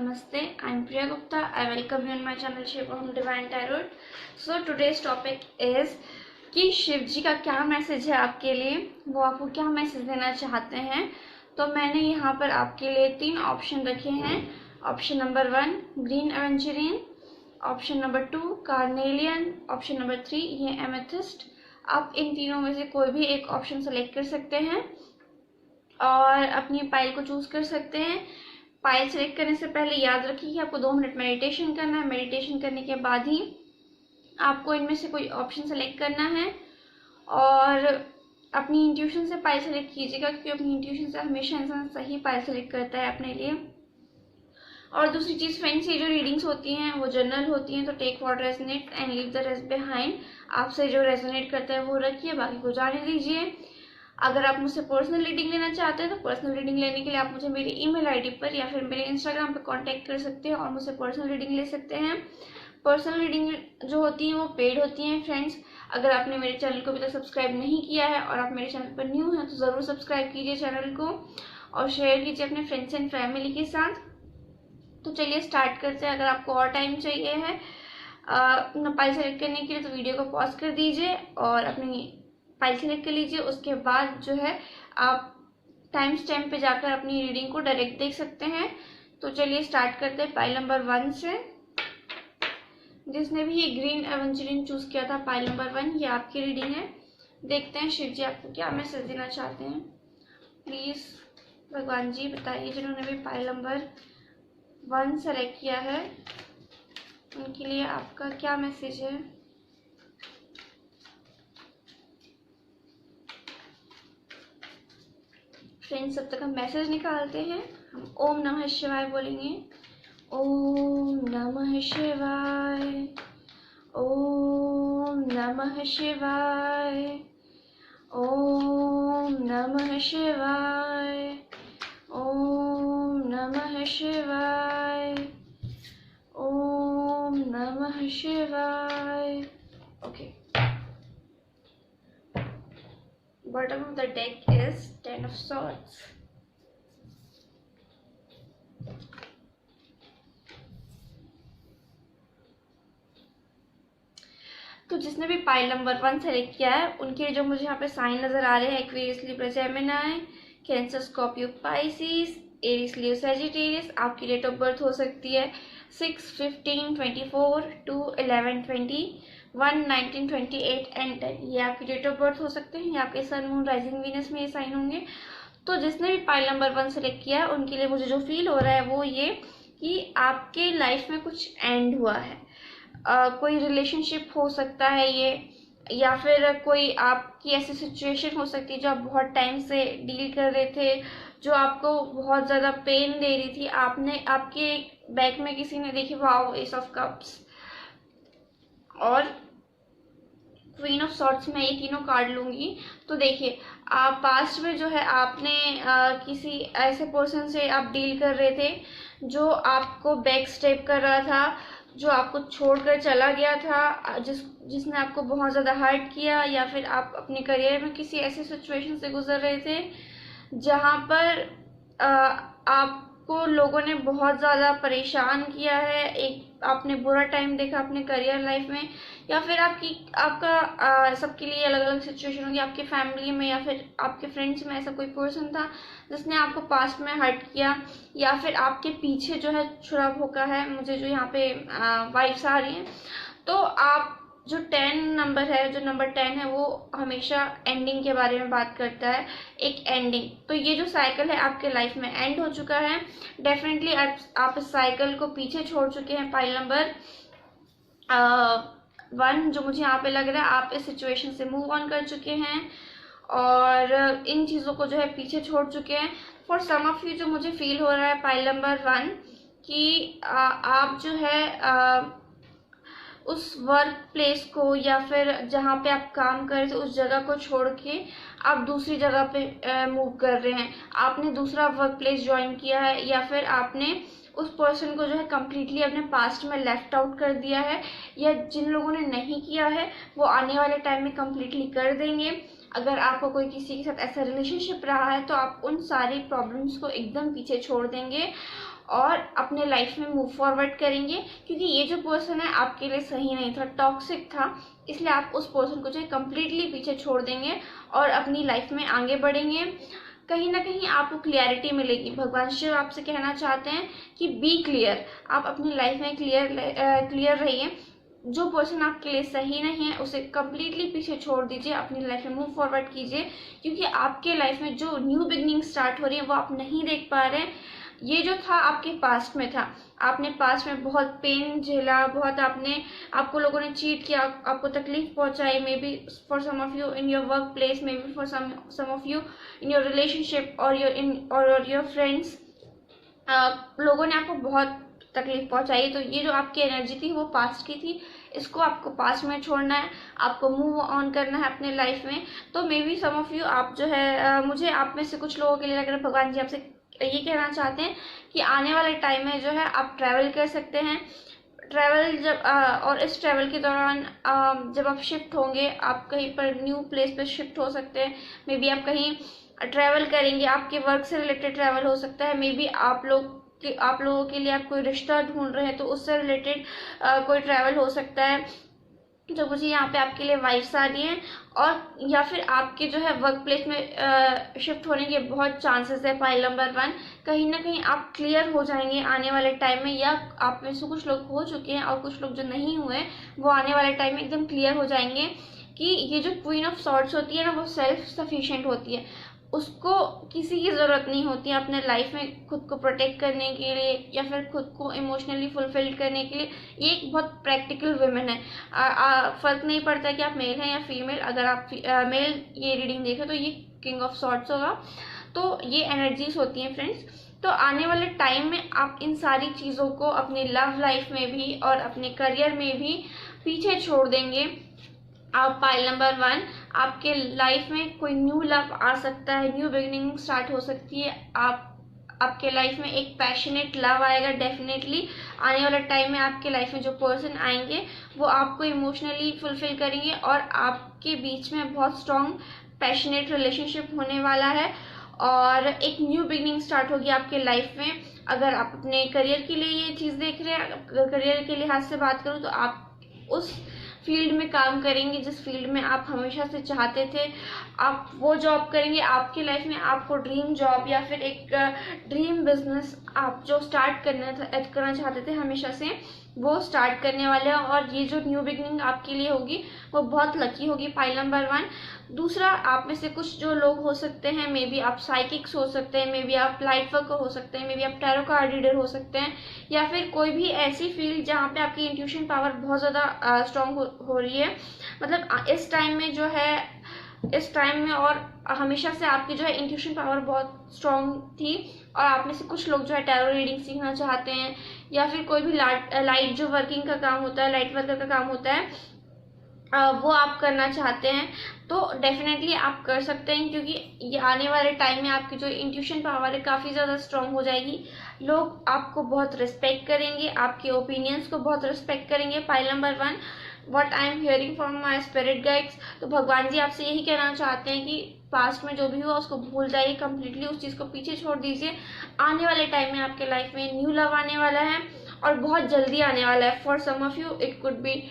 Namaste, I'm Priya Gupta. I welcome you on my channel Shape of Divine Tarot. So today's topic is कि शिव जी का क्या message है आपके लिए, वो आपको क्या मैसेज देना चाहते हैं। तो मैंने यहाँ पर आपके लिए 3 ऑप्शन रखे हैं। Option number 1 green aventurine, option number 2 carnelian, option number 3 ये एमेथिस्ट। आप इन तीनों में से कोई भी एक ऑप्शन सेलेक्ट कर सकते हैं और अपनी पाइल को चूज कर सकते हैं। पाइल सेलेक्ट करने से पहले याद रखिए कि आपको 2 मिनट मेडिटेशन करना है। मेडिटेशन करने के बाद ही आपको इनमें से कोई ऑप्शन सेलेक्ट करना है और अपनी इंट्यूशन से पाइल सेलेक्ट कीजिएगा, क्योंकि अपनी इंट्यूशन से हमेशा इंसान सही पाइल सेलेक्ट करता है अपने लिए। और दूसरी चीज़ फ्रेंड्स, ये जो रीडिंग्स होती हैं वो जनरल होती हैं, तो take what resonate and leave the rest behind. आपसे जो रेजोनेट करता है वो रखिए, बाकी को जाने दीजिए। अगर आप मुझसे पर्सनल रीडिंग लेना चाहते हैं तो पर्सनल रीडिंग लेने के लिए आप मुझे मेरी ईमेल आईडी पर या फिर मेरे इंस्टाग्राम पर कांटेक्ट कर सकते हैं और मुझसे पर्सनल रीडिंग ले सकते हैं। पर्सनल रीडिंग जो होती है वो पेड होती हैं फ्रेंड्स। अगर आपने मेरे चैनल को अभी तक सब्सक्राइब नहीं किया है और आप मेरे चैनल पर न्यू हैं तो ज़रूर सब्सक्राइब कीजिए चैनल को और शेयर कीजिए अपने फ्रेंड्स एंड फैमिली के साथ। तो चलिए स्टार्ट करते हैं। अगर आपको और टाइम चाहिए है अपना पाइल सेलेक्ट करने के लिए तो वीडियो को पॉज कर दीजिए और अपनी पाइल सेलेक्ट कर लीजिए। उसके बाद जो है आप टाइम स्टैम्प पे जाकर अपनी रीडिंग को डायरेक्ट देख सकते हैं। तो चलिए स्टार्ट करते हैं पाइल नंबर 1 से। जिसने भी ये ग्रीन एवेंचुरिन चूज किया था पाइल नंबर 1, ये आपकी रीडिंग है। देखते हैं शिव जी आपको क्या मैसेज देना चाहते हैं। प्लीज भगवान जी बताइए, जिन्होंने भी पाइल नंबर 1 सेलेक्ट किया है उनके लिए आपका क्या मैसेज है। फ्रेंड्स, जब तक हम मैसेज निकालते हैं हम ओम नमः शिवाय बोलेंगे। ओम नमः शिवाय, ओम नमः शिवाय, ओम नमः शिवाय, ओम नमः शिवाय, ओम नमः शिवाय। Okay, bottom of the deck is 10 of swords. तो जिसने भी पाइल नंबर 1 सेलेक्ट किया है उनके जो मुझे यहाँ पे साइन नजर आ रहे हैं, Aquarius, Libra, Gemini, Cancer, Scorpio, Pisces, Aries, Leo, Sagittarius. आपकी डेट ऑफ बर्थ हो सकती है 6, 15, 24, 2, 11, 20, 1, 19, 28 एंड 10। ये आपकी डेट ऑफ बर्थ हो सकते हैं। ये आपके सन, मून, राइजिंग, वीनस में ये साइन होंगे। तो जिसने भी पाइल नंबर 1 सेलेक्ट किया है उनके लिए मुझे जो फील हो रहा है वो ये कि आपके लाइफ में कुछ एंड हुआ है। कोई रिलेशनशिप हो सकता है ये, या फिर कोई आपकी ऐसी सिचुएशन हो सकती है जो आप बहुत टाइम से डील कर रहे थे, जो आपको बहुत ज़्यादा पेन दे रही थी। आपने आपके बैक में किसी ने देखी वाओ एस ऑफ कप्स और क्वीन ऑफ सॉर्ट्स में ये तीनों कार्ड लूंगी। तो देखिए, आप पास्ट में जो है आपने किसी ऐसे पर्सन से आप डील कर रहे थे जो आपको बैक स्टेप कर रहा था, जो आपको छोड़कर चला गया था, जिसने आपको बहुत ज़्यादा हर्ट किया, या फिर आप अपने करियर में किसी ऐसी सिचुएशन से गुजर रहे थे जहाँ पर आपको लोगों ने बहुत ज़्यादा परेशान किया है। एक आपने बुरा टाइम देखा अपने करियर लाइफ में, या फिर आपका सबके लिए अलग अलग सिचुएशन होगी। आपके फैमिली में या फिर आपके फ्रेंड्स में ऐसा कोई पर्सन था जिसने आपको पास्ट में हर्ट किया, या फिर आपके पीछे जो है छुरा भोंका है। मुझे जो यहाँ पे वाइब्स आ रही हैं, तो आप जो 10 नंबर है, जो नंबर 10 है, वो हमेशा एंडिंग के बारे में बात करता है, एक एंडिंग। तो ये जो साइकिल है आपके लाइफ में एंड हो चुका है। डेफिनेटली आप इस साइकिल को पीछे छोड़ चुके हैं। पाइल नंबर 1 जो मुझे यहाँ पे लग रहा है, आप इस सिचुएशन से मूव ऑन कर चुके हैं और इन चीज़ों को जो है पीछे छोड़ चुके हैं। फॉर सम ऑफ यू जो मुझे फील हो रहा है पाइल नंबर 1 कि आप जो है उस वर्क प्लेस को या फिर जहाँ पे आप काम कर रहे थे उस जगह को छोड़ के आप दूसरी जगह पे मूव कर रहे हैं। आपने दूसरा वर्क प्लेस ज्वाइन किया है, या फिर आपने उस पर्सन को जो है कम्प्लीटली अपने पास्ट में लेफ्ट आउट कर दिया है, या जिन लोगों ने नहीं किया है वो आने वाले टाइम में कम्प्लीटली कर देंगे। अगर आपको कोई किसी के साथ ऐसा रिलेशनशिप रहा है तो आप उन सारी प्रॉब्लम्स को एकदम पीछे छोड़ देंगे और अपने लाइफ में मूव फॉरवर्ड करेंगे, क्योंकि ये जो पर्सन है आपके लिए सही नहीं था, टॉक्सिक था, इसलिए आप उस पर्सन को जो है कम्प्लीटली पीछे छोड़ देंगे और अपनी लाइफ में आगे बढ़ेंगे। कहीं ना कहीं आपको क्लियरिटी मिलेगी। भगवान शिव आपसे कहना चाहते हैं कि बी क्लियर, आप अपनी लाइफ में क्लियर रहिए। जो पर्सन आपके लिए सही नहीं है उसे कम्प्लीटली पीछे छोड़ दीजिए, अपनी लाइफ में मूव फॉरवर्ड कीजिए, क्योंकि आपके लाइफ में जो न्यू बिगनिंग स्टार्ट हो रही है वो आप नहीं देख पा रहे हैं। ये जो था आपके पास्ट में था, आपने पास्ट में बहुत पेन झेला, बहुत आपको लोगों ने चीट किया, आपको तकलीफ पहुंचाई, maybe for some of you in your workplace, maybe for some of you in your relationship और योर फ्रेंड्स। लोगों ने आपको बहुत तकलीफ पहुंचाई। तो ये जो आपकी एनर्जी थी वो पास्ट की थी, इसको आपको पास्ट में छोड़ना है, आपको मूव ऑन करना है अपने लाइफ में। तो maybe some of you, आप जो है मुझे आप में से कुछ लोगों के लिए लग रहा है भगवान जी आपसे ये कहना चाहते हैं कि आने वाले टाइम में जो है आप ट्रैवल कर सकते हैं। ट्रैवल जब और इस ट्रैवल के दौरान जब आप शिफ्ट होंगे, आप कहीं पर न्यू प्लेस पे शिफ्ट हो सकते हैं। मे बी आप कहीं ट्रैवल करेंगे, आपके वर्क से रिलेटेड ट्रैवल हो सकता है। मे बी आप लोगों के लिए आप कोई रिश्ता ढूंढ रहे हैं तो उससे रिलेटेड कोई ट्रैवल हो सकता है। जो मुझे यहाँ पे आपके लिए वाइब्स आ रही हैं, और या फिर आपके जो है वर्क प्लेस में शिफ्ट होने के बहुत चांसेस है। फाइल नंबर 1, कहीं ना कहीं आप क्लियर हो जाएंगे आने वाले टाइम में, या आप में से कुछ लोग हो चुके हैं और कुछ लोग जो नहीं हुए वो आने वाले टाइम में एकदम क्लियर हो जाएंगे कि ये जो क्वीन ऑफ सॉर्ड्स होती है ना, वो सेल्फ सफिशिएंट होती है, उसको किसी की ज़रूरत नहीं होती है अपने लाइफ में खुद को प्रोटेक्ट करने के लिए या फिर खुद को इमोशनली फुलफिल करने के लिए। ये एक बहुत प्रैक्टिकल वुमेन है। फ़र्क नहीं पड़ता कि आप मेल हैं या फीमेल। अगर आप मेल ये रीडिंग देखें तो ये किंग ऑफ सॉर्ड्स होगा। तो ये एनर्जीज होती हैं फ्रेंड्स। तो आने वाले टाइम में आप इन सारी चीज़ों को अपनी लव लाइफ में भी और अपने करियर में भी पीछे छोड़ देंगे। आप पाइल नंबर 1, आपके लाइफ में कोई न्यू लव आ सकता है, न्यू बिगिनिंग स्टार्ट हो सकती है। आपके लाइफ में एक पैशनेट लव आएगा डेफिनेटली। आने वाले टाइम में आपके लाइफ में जो पर्सन आएंगे वो आपको इमोशनली फुलफिल करेंगे और आपके बीच में बहुत स्ट्रॉन्ग पैशनेट रिलेशनशिप होने वाला है और एक न्यू बिगिनिंग स्टार्ट होगी आपके लाइफ में। अगर आप अपने करियर के लिए ये चीज़ देख रहे हैं, अगर करियर के लिहाज से बात करूँ तो आप उस फील्ड में काम करेंगे जिस फील्ड में आप हमेशा से चाहते थे। आप वो जॉब करेंगे, आपकी लाइफ में आपको ड्रीम जॉब या फिर एक ड्रीम बिजनेस आप जो स्टार्ट करना चाहते थे हमेशा से, वो स्टार्ट करने वाले हैं। और ये जो न्यू बिगनिंग आपके लिए होगी वो बहुत लकी होगी। Pile number 1। दूसरा, आप में से कुछ जो लोग हो सकते हैं, मे बी आप साइकिक्स हो सकते हैं, मे बी आप लाइट वर्कर हो सकते हैं, मे बी आप टैरो कार्ड रीडर हो सकते हैं, या फिर कोई भी ऐसी फील्ड जहाँ पे आपकी इंट्यूशन पावर बहुत ज़्यादा स्ट्रॉन्ग हो रही है। मतलब इस टाइम में जो है, इस टाइम में और हमेशा से आपकी जो है इंट्यूशन पावर बहुत स्ट्रॉन्ग थी और आप में से कुछ लोग जो है टैरो रीडिंग सीखना चाहते हैं, या फिर कोई भी लाइट जो वर्किंग का काम होता है, लाइट वर्कर का काम होता है, वो आप करना चाहते हैं तो डेफिनेटली आप कर सकते हैं, क्योंकि ये आने वाले टाइम में आपकी जो इंट्यूशन पावर है काफ़ी ज़्यादा स्ट्रॉन्ग हो जाएगी। लोग आपको बहुत रिस्पेक्ट करेंगे, आपके ओपिनियंस को बहुत रिस्पेक्ट करेंगे। Pile number 1, what I am hearing from my spirit guides. तो भगवान जी आपसे यही कहना चाहते हैं कि पास्ट में जो भी हुआ उसको भूल जाइए, कम्प्लीटली उस चीज़ को पीछे छोड़ दीजिए। आने वाले टाइम में आपके लाइफ में न्यू लव आने वाला है और बहुत जल्दी आने वाला है। For some of you it could be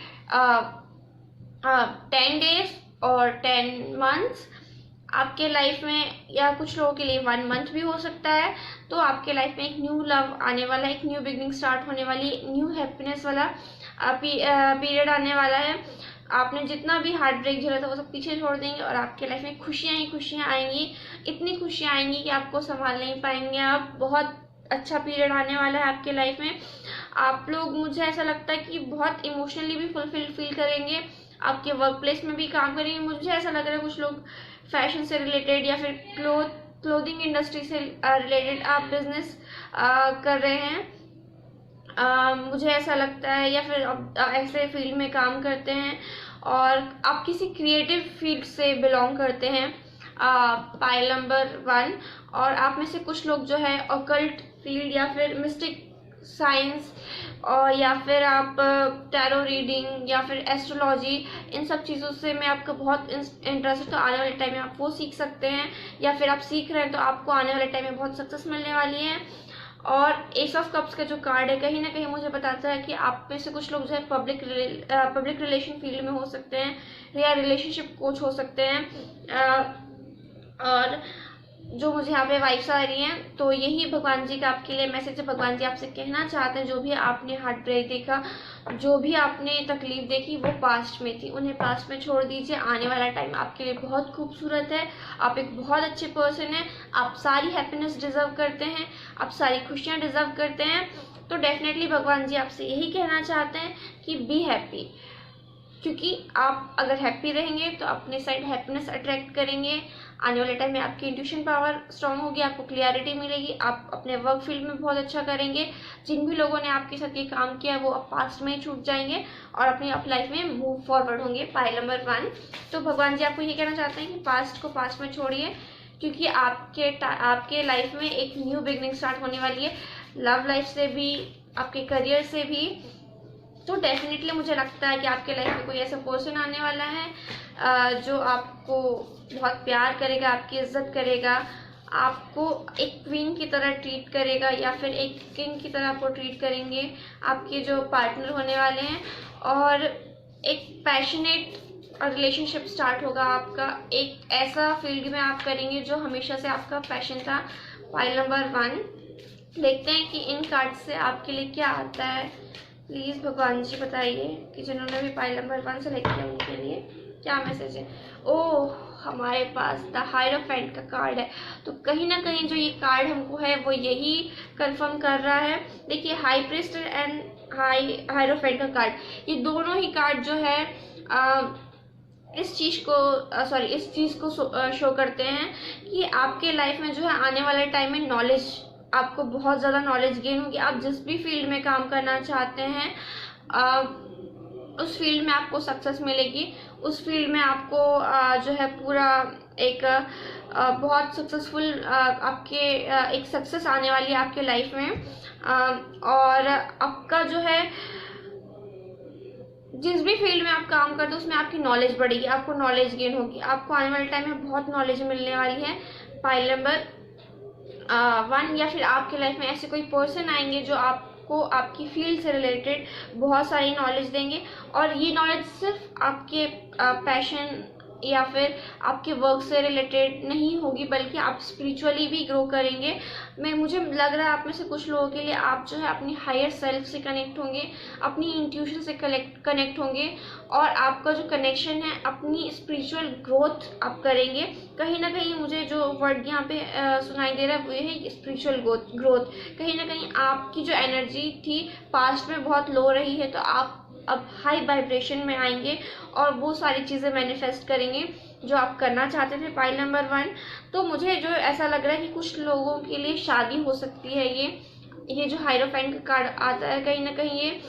10 days और 10 months आपके लाइफ में, या कुछ लोगों के लिए 1 month भी हो सकता है। तो आपके लाइफ में एक न्यू लव आने वाला है, एक न्यू बिगनिंग स्टार्ट होने वाली, न्यू हैप्पीनेस वाला पीरियड आने वाला है। आपने जितना भी हार्ट ब्रेक झेला था वो सब पीछे छोड़ देंगे और आपके लाइफ में खुशियाँ ही खुशियाँ आएंगी। इतनी खुशियाँ आएंगी कि आपको संभाल नहीं पाएंगे आप। बहुत अच्छा पीरियड आने वाला है आपके लाइफ में। आप लोग, मुझे ऐसा लगता है कि बहुत इमोशनली भी फुलफिल फील करेंगे, आपके वर्क प्लेस में भी काम करेंगे। मुझे ऐसा लग रहा है कुछ लोग फैशन से रिलेटेड या फिर क्लोथिंग इंडस्ट्री से रिलेटेड आप बिजनेस कर रहे हैं, मुझे ऐसा लगता है, या फिर आप ऐसे फील्ड में काम करते हैं और आप किसी क्रिएटिव फील्ड से बिलोंग करते हैं। Pile number 1। और आप में से कुछ लोग जो है ऑकल्ट फील्ड या फिर मिस्टिक साइंस और या फिर आप टैरो रीडिंग या फिर एस्ट्रोलॉजी, इन सब चीज़ों से मैं आपका बहुत इंटरेस्ट है। तो आने वाले टाइम में आप वो सीख सकते हैं, या फिर आप सीख रहे हैं तो आपको आने वाले टाइम में बहुत सक्सेस मिलने वाली है। और एस ऑफ कप्स का जो कार्ड है कहीं ना कहीं मुझे बताता है कि आप में से कुछ लोग जो है पब्लिक रिलेशन फील्ड में हो सकते हैं या रिलेशनशिप कोच हो सकते हैं। और जो मुझे यहाँ पे वाइब्स आ रही हैं तो यही भगवान जी का आपके लिए मैसेज है। भगवान जी आपसे कहना चाहते हैं जो भी आपने हार्ट ब्रेक देखा, जो भी आपने तकलीफ देखी वो पास्ट में थी, उन्हें पास्ट में छोड़ दीजिए। आने वाला टाइम आपके लिए बहुत खूबसूरत है। आप एक बहुत अच्छे पर्सन हैं, आप सारी हैप्पीनेस डिजर्व करते हैं, आप सारी खुशियाँ डिजर्व करते हैं। तो डेफिनेटली भगवान जी आपसे यही कहना चाहते हैं कि बी हैप्पी, क्योंकि आप अगर हैप्पी रहेंगे तो अपने साइड हैप्पीनेस अट्रैक्ट करेंगे। आने वाले टाइम में आपकी इंट्यूशन पावर स्ट्रांग होगी, आपको क्लियरिटी मिलेगी, आप अपने वर्क फील्ड में बहुत अच्छा करेंगे। जिन भी लोगों ने आपके साथ ये काम किया वो अब पास्ट में ही छूट जाएंगे और अपनी लाइफ में मूव फॉरवर्ड होंगे। Pile number 1। तो भगवान जी आपको ये कहना चाहते हैं कि पास्ट को पास्ट में छोड़िए, क्योंकि आपके लाइफ में एक न्यू बिगनिंग स्टार्ट होने वाली है, लव लाइफ से भी, आपके करियर से भी। तो डेफिनेटली मुझे लगता है कि आपके लाइफ में कोई ऐसा पर्सन आने वाला है जो आपको बहुत प्यार करेगा, आपकी इज्जत करेगा, आपको एक क्वीन की तरह ट्रीट करेगा या फिर एक किंग की तरह आपको ट्रीट करेंगे आपके जो पार्टनर होने वाले हैं। और एक पैशनेट रिलेशनशिप स्टार्ट होगा आपका, एक ऐसा फील्ड में आप करेंगे जो हमेशा से आपका पैशन था। Pile number 1। देखते हैं कि इन कार्ड से आपके लिए क्या आता है। प्लीज़ भगवान जी बताइए कि जिन्होंने भी पाइल नंबर 1 सेलेक्ट किया उनके लिए क्या मैसेज है। ओह, हमारे पास द हायरोफेंट का कार्ड है। तो कहीं ना कहीं जो ये कार्ड हमको है वो यही कंफर्म कर रहा है। देखिए, हाई प्रीस्ट एंड हायरोफेंट का कार्ड, ये दोनों ही कार्ड जो है इस चीज़ को शो करते हैं कि आपके लाइफ में जो है आने वाले टाइम में नॉलेज, आपको बहुत ज़्यादा नॉलेज गेन होगी। आप जिस भी फील्ड में काम करना चाहते हैं उस फील्ड में आपको सक्सेस मिलेगी, उस फील्ड में आपको जो है पूरा एक बहुत सक्सेसफुल आपके एक सक्सेस आने वाली है आपके लाइफ में। और आपका जो है जिस भी फील्ड में आप काम करते हो उसमें आपकी नॉलेज बढ़ेगी, आपको नॉलेज गेन होगी, आपको आने वाले टाइम में बहुत नॉलेज मिलने वाली है। Pile number 1। या फिर आपके लाइफ में ऐसे कोई पर्सन आएंगे जो आपको आपकी फील्ड से रिलेटेड बहुत सारी नॉलेज देंगे, और ये नॉलेज सिर्फ आपके पैशन या फिर आपके वर्क से रिलेटेड नहीं होगी, बल्कि आप स्पिरिचुअली भी ग्रो करेंगे। मुझे लग रहा है आप में से कुछ लोगों के लिए आप जो है अपनी हायर सेल्फ से कनेक्ट होंगे, अपनी इंट्यूशन से कनेक्ट होंगे, और आपका जो कनेक्शन है अपनी स्पिरिचुअल ग्रोथ आप करेंगे। कहीं ना कहीं मुझे जो वर्ड यहाँ पे सुनाई दे रहा है वो ये है स्पिरिचुअल ग्रोथ। कहीं ना कहीं आपकी जो एनर्जी थी पास्ट में बहुत लो रही है, तो आप अब हाई वाइब्रेशन में आएंगे और वो सारी चीज़ें मैनिफेस्ट करेंगे जो आप करना चाहते थे। Pile number 1। तो मुझे जो ऐसा लग रहा है कि कुछ लोगों के लिए शादी हो सकती है। ये जो हायरोफेंट का कार्ड आता है कहीं ना कहीं ये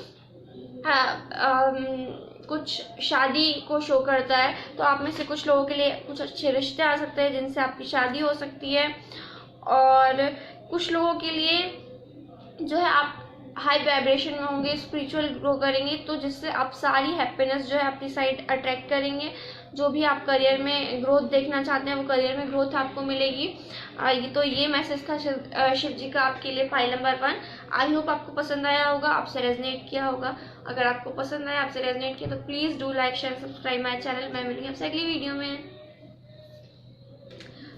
कुछ शादी को शो करता है। तो आप में से कुछ लोगों के लिए कुछ अच्छे रिश्ते आ सकते हैं जिनसे आपकी शादी हो सकती है, और कुछ लोगों के लिए जो है आप हाई वाइब्रेशन में होंगे, स्पिरिचुअल ग्रो करेंगे, तो जिससे आप सारी हैप्पीनेस जो है अपनी साइड अट्रैक्ट करेंगे। जो भी आप करियर में ग्रोथ देखना चाहते हैं वो करियर में ग्रोथ आपको मिलेगी। तो ये मैसेज था शिव जी का आपके लिए पाइल नंबर 1। आई होप आपको पसंद आया होगा, आपसे रेजनेट किया होगा। अगर आपको पसंद आया, आपसे रेजनेट किया, तो please do like share subscribe my channel. मैं मिलूंगी आपसे अगली वीडियो में।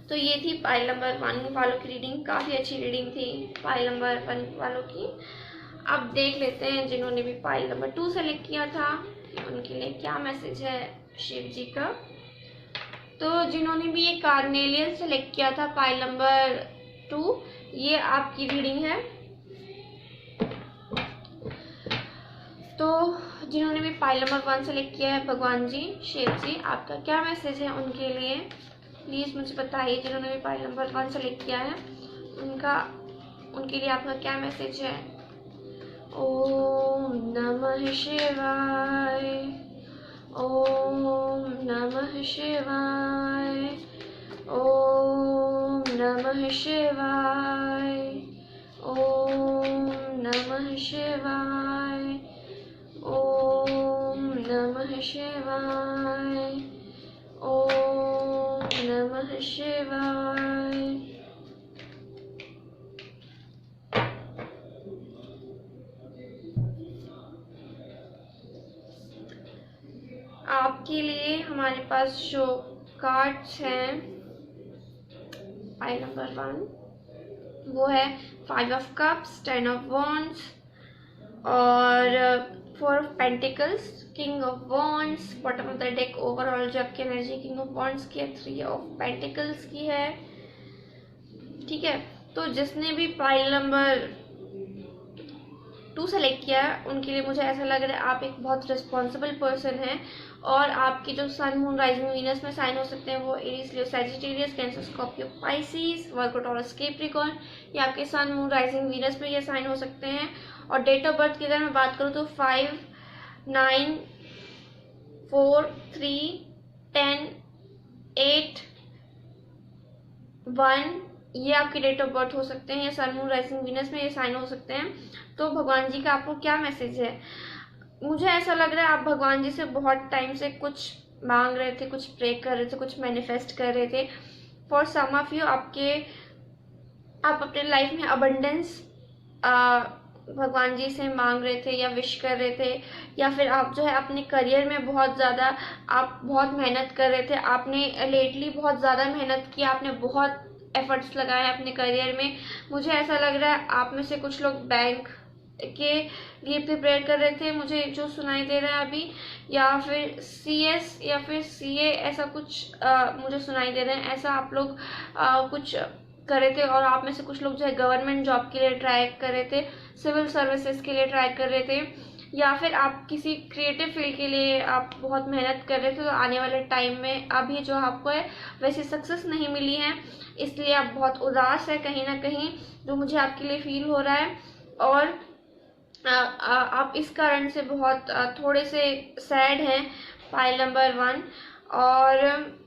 तो ये थी पाइल नंबर 1 वालों की रीडिंग, काफ़ी अच्छी रीडिंग थी पाइल नंबर 1 वालों की। अब देख लेते हैं जिन्होंने भी पाइल नंबर 2 सेलेक्ट किया था उनके लिए क्या मैसेज है शिव जी का। तो जिन्होंने भी ये कार्नेलियन सेलेक्ट किया था पाइल नंबर 2, ये आपकी रीडिंग है। तो जिन्होंने भी पाइल नंबर 1 सेलेक्ट किया है, भगवान जी शिव जी आपका क्या मैसेज है उनके लिए, प्लीज़ मुझे बताइए। जिन्होंने भी पाइल नंबर 1 सेलेक्ट किया है उनके लिए आपका क्या मैसेज है। ओम नमः शिवाय, ओम नमः शिवाय, ओम नमः शिवाय, ओम नमः शिवाय, ओम नमः शिवाय, ओम नमः शिवाय। आपके लिए हमारे पास जो कार्ड्स हैं पाइल नंबर 1 वो है 5 ऑफ कप्स, 10 ऑफ वॉन्ड्स और 4 of pentacles, king of wands. Bottom of the deck overall जो आपकी एनर्जी किंग ऑफ वॉन्ड्स की है, 3 ऑफ पेंटिकल्स की है। ठीक है, तो जिसने भी पाइल नंबर 2 सेलेक्ट किया है उनके लिए मुझे ऐसा लग रहा है आप एक बहुत रिस्पॉन्सिबल पर्सन हैं और आपकी जो सन मून राइजिंग वीनस में साइन हो सकते हैं वो Aries, Leo, Sagittarius, cancer, Scorpio, Pisces, वर्गो, टॉरस, कैप्रिकॉर्न। ये आपके सन मून राइजिंग वीनस में ये साइन हो सकते हैं। और डेट ऑफ बर्थ की अगर मैं बात करूँ तो 5, 9, 4, 3, 10, 8, 1 ये आपकी डेट ऑफ बर्थ हो सकते हैं। ये सन मून राइजिंग वीनस में ये साइन हो सकते हैं। तो भगवान जी का आपको क्या मैसेज है? मुझे ऐसा लग रहा है आप भगवान जी से बहुत टाइम से कुछ मांग रहे थे, कुछ प्रे कर रहे थे, कुछ मैनिफेस्ट कर रहे थे। फॉर सम ऑफ यू आप अपने लाइफ में अबंडेंस भगवान जी से मांग रहे थे या विश कर रहे थे, या फिर आप जो है अपने करियर में बहुत ज़्यादा आप बहुत मेहनत कर रहे थे। आपने लेटली बहुत ज़्यादा मेहनत की, आपने बहुत एफर्ट्स लगाए अपने करियर में। मुझे ऐसा लग रहा है आप में से कुछ लोग बैंक के लिए प्रिपेयर कर रहे थे, मुझे जो सुनाई दे रहा है अभी, या फिर CS या फिर CA ऐसा कुछ मुझे सुनाई दे रहे हैं। ऐसा आप लोग कुछ कर रहे थे। और आप में से कुछ लोग जो है गवर्नमेंट जॉब के लिए ट्राई कर रहे थे, सिविल सर्विसेज के लिए ट्राई कर रहे थे, या फिर आप किसी क्रिएटिव फील्ड के लिए आप बहुत मेहनत कर रहे थे। तो आने वाले टाइम में अभी जो आपको है वैसी सक्सेस नहीं मिली है, इसलिए आप बहुत उदास है कहीं ना कहीं, जो मुझे आपके लिए फील हो रहा है। और आप इस कारण से बहुत थोड़े से सैड हैं, पाइल नंबर 1। और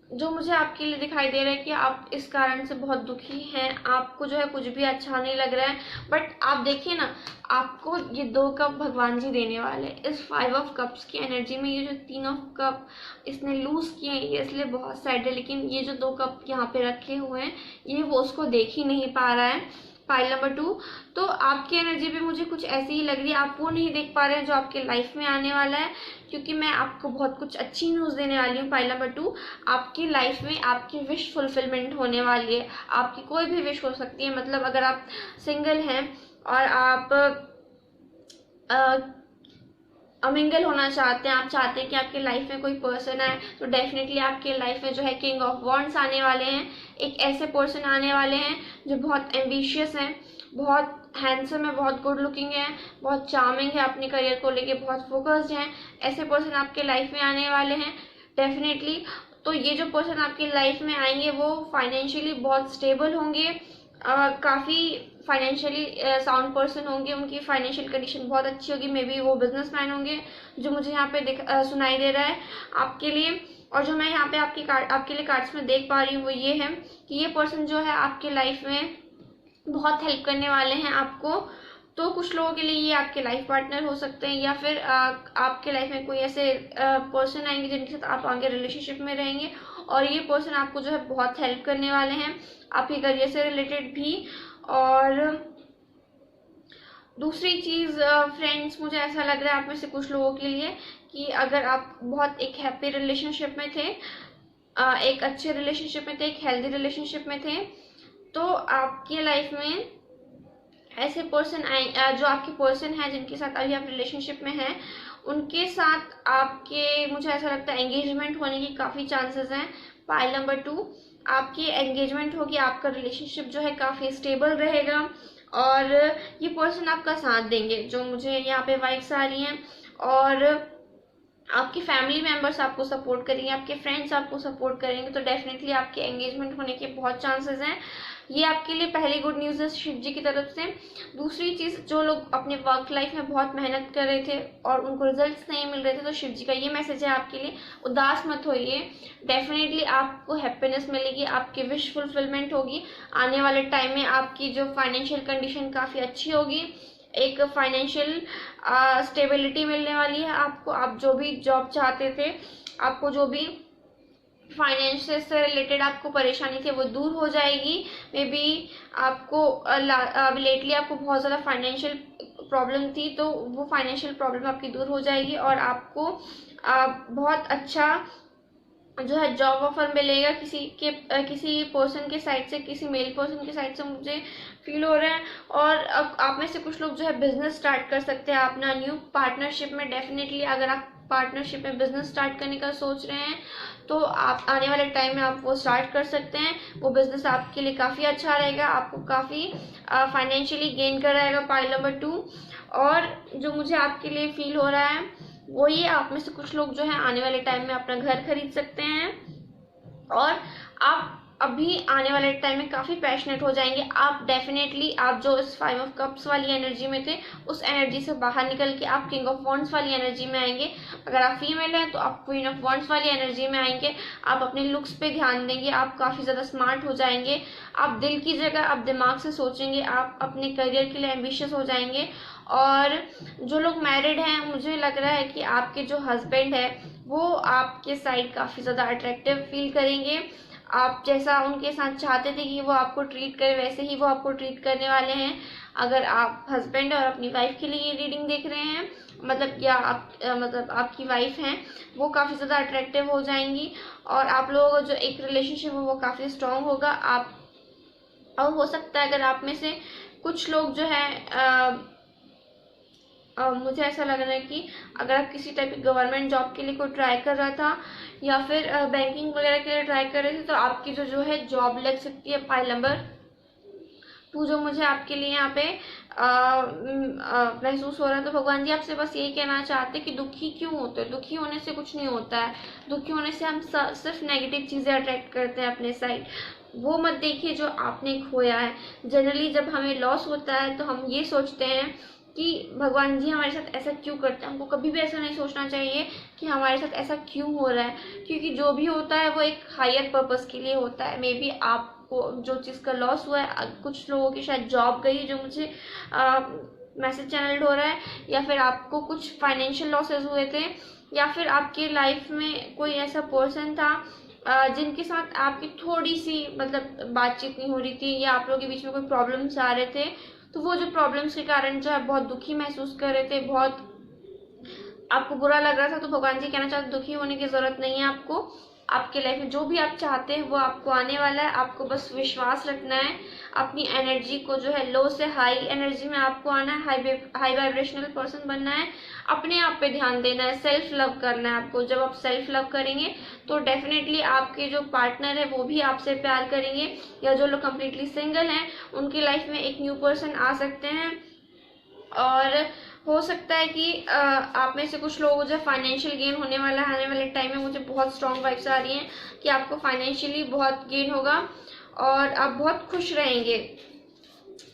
जो मुझे आपके लिए दिखाई दे रहा है कि आप इस कारण से बहुत दुखी हैं, आपको जो है कुछ भी अच्छा नहीं लग रहा है। बट आप देखिए ना, आपको ये 2 कप भगवान जी देने वाले। इस 5 ऑफ कप्स की एनर्जी में ये जो 3 ऑफ कप इसने लूज किए हैं, ये इसलिए बहुत सैड है। लेकिन ये जो 2 कप यहाँ पे रखे हुए हैं ये वो उसको देख ही नहीं पा रहा है, पाइल नंबर 2। तो आपकी एनर्जी भी मुझे कुछ ऐसी ही लग रही है, आप वो नहीं देख पा रहे हैं जो आपके लाइफ में आने वाला है। क्योंकि मैं आपको बहुत कुछ अच्छी न्यूज़ देने वाली हूँ, पाइल नंबर 2। आपकी लाइफ में आपकी विश फुलफिलमेंट होने वाली है। आपकी कोई भी विश हो सकती है, मतलब अगर आप सिंगल हैं और आप अमिंगल होना चाहते हैं, आप चाहते हैं कि आपके लाइफ में कोई पर्सन आए, तो डेफिनेटली आपके लाइफ में जो है किंग ऑफ वॉन्ड्स आने वाले हैं। एक ऐसे पर्सन आने वाले हैं जो बहुत एम्बिशियस हैं, बहुत हैंडसम है, बहुत गुड लुकिंग है, बहुत चार्मिंग है, अपने करियर को लेके बहुत फोकस्ड हैं। ऐसे पर्सन आपके लाइफ में आने वाले हैं डेफिनेटली। तो ये जो पर्सन आपकी लाइफ में आएंगे वो फाइनेंशियली बहुत स्टेबल होंगे, काफ़ी फाइनेंशियली साउंड पर्सन होंगे, उनकी फाइनेंशियल कंडीशन बहुत अच्छी होगी। मे बी वो बिजनेसमैन होंगे, जो मुझे यहाँ पे सुनाई दे रहा है आपके लिए। और जो मैं यहाँ पे आपके लिए कार्ड्स में देख पा रही हूँ वो ये है कि ये पर्सन जो है आपके लाइफ में बहुत हेल्प करने वाले हैं आपको। तो कुछ लोगों के लिए ये आपके लाइफ पार्टनर हो सकते हैं, या फिर आपके लाइफ में कोई ऐसे पर्सन आएंगे जिनके साथ आप आगे रिलेशनशिप में रहेंगे, और ये पर्सन आपको जो है बहुत हेल्प करने वाले हैं आपके करियर से रिलेटेड भी। और दूसरी चीज़ फ्रेंड्स, मुझे ऐसा लग रहा है आप में से कुछ लोगों के लिए कि अगर आप बहुत एक हैप्पी रिलेशनशिप में थे, एक अच्छे रिलेशनशिप में थे, एक हेल्दी रिलेशनशिप में थे, तो आपकी लाइफ में ऐसे पर्सन आए जो आपके पर्सन हैं जिनके साथ अभी आप रिलेशनशिप में हैं, उनके साथ आपके मुझे ऐसा लगता है एंगेजमेंट होने की काफ़ी चांसेस हैं। पाइल नंबर 2, आपकी एंगेजमेंट होगी, आपका रिलेशनशिप जो है काफ़ी स्टेबल रहेगा और ये पर्सन आपका साथ देंगे, जो मुझे यहाँ पे वाइब्स आ रही हैं। और आपकी फैमिली मेंबर्स आपको सपोर्ट करेंगे, आपके फ्रेंड्स आपको सपोर्ट करेंगे, तो डेफिनेटली आपके एंगेजमेंट होने के बहुत चांसेस हैं। ये आपके लिए पहली गुड न्यूज़ है शिव जी की तरफ से। दूसरी चीज़, जो लोग अपने वर्क लाइफ में बहुत मेहनत कर रहे थे और उनको रिजल्ट्स नहीं मिल रहे थे, तो शिव जी का ये मैसेज है आपके लिए, उदास मत होइए, डेफिनेटली आपको हैप्पीनेस मिलेगी, आपकी विश फुलफिलमेंट होगी। आने वाले टाइम में आपकी जो फाइनेंशियल कंडीशन काफ़ी अच्छी होगी, एक फाइनेंशियल स्टेबिलिटी मिलने वाली है आपको। आप जो भी जॉब चाहते थे, आपको जो भी फाइनेंस से रिलेटेड आपको परेशानी थी वो दूर हो जाएगी। मे बी आपको लेटली आपको बहुत ज़्यादा फाइनेंशियल प्रॉब्लम थी, तो वो फाइनेंशियल प्रॉब्लम आपकी दूर हो जाएगी और आपको बहुत अच्छा जो है जॉब ऑफर मिलेगा किसी पर्सन के साइड से, किसी मेल पर्सन के साइड से मुझे फील हो रहा है। और अब आप में से कुछ लोग जो है बिजनेस स्टार्ट कर सकते हैं अपना न्यू पार्टनरशिप में। डेफिनेटली अगर आप पार्टनरशिप में बिजनेस स्टार्ट करने का सोच रहे हैं तो आप आने वाले टाइम में आप वो स्टार्ट कर सकते हैं। वो बिजनेस आपके लिए काफ़ी अच्छा रहेगा, आपको काफ़ी फाइनेंशियली गेन कराएगा, पाइल नंबर 2। और जो मुझे आपके लिए फील हो रहा है वो ये, आप में से कुछ लोग जो है आने वाले टाइम में अपना घर खरीद सकते हैं और आप अभी आने वाले टाइम में काफ़ी पैशनेट हो जाएंगे। आप डेफिनेटली, आप जो इस 5 ऑफ कप्स वाली एनर्जी में थे उस एनर्जी से बाहर निकल के आप किंग ऑफ वॉन्ड्स वाली एनर्जी में आएंगे। अगर आप फीमेल हैं तो आप क्वीन ऑफ वॉन्ड्स वाली एनर्जी में आएंगे। आप अपने लुक्स पे ध्यान देंगे, आप काफ़ी ज़्यादा स्मार्ट हो जाएंगे, आप दिल की जगह आप दिमाग से सोचेंगे, आप अपने करियर के लिए एम्बिशियस हो जाएंगे। और जो लोग मैरिड हैं, मुझे लग रहा है कि आपके जो हस्बैंड है वो आपके साइड काफ़ी ज़्यादा अट्रैक्टिव फील करेंगे। आप जैसा उनके साथ चाहते थे कि वो आपको ट्रीट करे वैसे ही वो आपको ट्रीट करने वाले हैं। अगर आप हस्बैंड और अपनी वाइफ के लिए ये रीडिंग देख रहे हैं, मतलब या आप मतलब आपकी वाइफ हैं, वो काफ़ी ज़्यादा अट्रैक्टिव हो जाएंगी और आप लोगों का जो एक रिलेशनशिप है वो काफ़ी स्ट्रॉन्ग होगा। आप, और हो सकता है अगर आप में से कुछ लोग जो है मुझे ऐसा लग रहा है कि अगर आप किसी टाइप की गवर्नमेंट जॉब के लिए कोई ट्राई कर रहा था या फिर बैंकिंग वगैरह के लिए ट्राई कर रहे थे तो आपकी जो है जॉब लग सकती है। पाइल नंबर 2 जो मुझे आपके लिए यहाँ पे महसूस हो रहा है। तो भगवान जी आपसे बस यही कहना चाहते हैं कि दुखी क्यों होते हैं? दुखी होने से कुछ नहीं होता है। दुखी होने से हम सिर्फ नेगेटिव चीज़ें अट्रैक्ट करते हैं अपने साइड। वो मत देखिए जो आपने खोया है। जनरली जब हमें लॉस होता है तो हम ये सोचते हैं कि भगवान जी हमारे साथ ऐसा क्यों करते हैं। हमको कभी भी ऐसा नहीं सोचना चाहिए कि हमारे साथ ऐसा क्यों हो रहा है, क्योंकि जो भी होता है वो एक हायर पर्पस के लिए होता है। मे बी आपको जो चीज़ का लॉस हुआ है, कुछ लोगों की शायद जॉब गई जो मुझे मैसेज चैनल हो रहा है, या फिर आपको कुछ फाइनेंशियल लॉसेस हुए थे, या फिर आपके लाइफ में कोई ऐसा पर्सन था जिनके साथ आपकी थोड़ी सी मतलब बातचीत नहीं हो रही थी, या आप लोगों के बीच में कोई प्रॉब्लम्स आ रहे थे। तो वो जो प्रॉब्लम्स के कारण जो है बहुत दुखी महसूस कर रहे थे, बहुत आपको बुरा लग रहा था। तो भगवान जी कहना चाहते दुखी होने की ज़रूरत नहीं है आपको। आपके लाइफ में जो भी आप चाहते हैं वो आपको आने वाला है। आपको बस विश्वास रखना है, अपनी एनर्जी को जो है लो से हाई एनर्जी में आपको आना है, हाई वाइब्रेशनल पर्सन बनना है, अपने आप पे ध्यान देना है, सेल्फ लव करना है आपको। जब आप सेल्फ लव करेंगे तो डेफिनेटली आपके जो पार्टनर है वो भी आपसे प्यार करेंगे, या जो लोग कम्प्लीटली सिंगल हैं उनकी लाइफ में एक न्यू पर्सन आ सकते हैं। और हो सकता है कि आप में से कुछ लोगों जो फाइनेंशियल गेन होने वाला है आने वाले टाइम में। मुझे बहुत स्ट्रॉन्ग वाइब्स आ रही हैं कि आपको फाइनेंशियली बहुत गेन होगा और आप बहुत खुश रहेंगे,